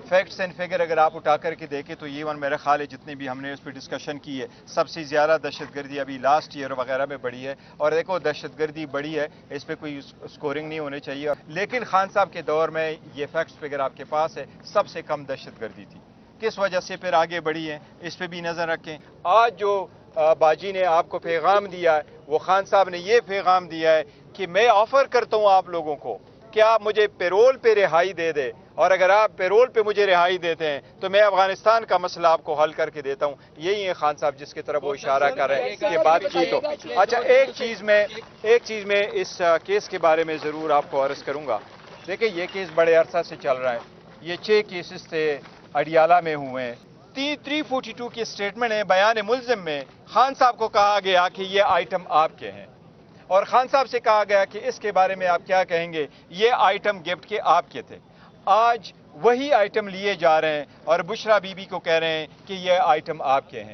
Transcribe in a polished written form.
Facts and figure اگر آپ اٹھا کر کے دیکھیں تو یہ میرا خیال ہے جتنی بھی ہم نے اس پہ ڈسکشن کی ہے سب سے زیادہ دہشت گردی ابھی لاسٹ ایئر وغیرہ میں بڑھی ہے، اور دیکھو دہشت گردی بڑی ہے، اس پہ کوئی سکورنگ نہیں ہونی چاہیے، لیکن خان صاحب کے دور میں یہ فیکٹس فگر آپ کے پاس ہے سب سے کم دہشت گردی تھی، کس وجہ سے پھر آگے بڑھی ہے اس پہ بھی نظر رکھیں۔ آج جو باجی نے آپ کو پیغام دیا ہے وہ خان صاحب نے یہ پیغام دیا ہے کہ میں آفر کرتا ہوں آپ لوگوں کو کہ آپ مجھے پیرول پہ رہائی دے دیں، اور اگر آپ پیرول پہ مجھے رہائی دیتے ہیں تو میں افغانستان کا مسئلہ آپ کو حل کر کے دیتا ہوں۔ یہی ہے خان صاحب جس کی طرف وہ اشارہ کر رہے ہیں کہ بات چیت ہو۔ اچھا ایک چیز میں اس کیس کے بارے میں ضرور آپ کو عرض کروں گا۔ دیکھیں یہ کیس بڑے عرصہ سے چل رہا ہے، یہ 6 کیسز تھے اڈیالہ میں ہوئے ہیں۔ 342 کی سٹیٹمنٹ ہے بیان ملزم میں، خان صاحب کو کہا گیا کہ یہ آئٹم آپ کے ہیں، اور خان صاحب سے کہا گیا کہ اس کے بارے میں آپ کیا کہیں گے، یہ آئٹم گفٹ کے آپ کے تھے۔ آج وہی آئٹم لیے جا رہے ہیں اور بشرا بی بی کو کہہ رہے ہیں کہ یہ آئٹم آپ کے ہیں۔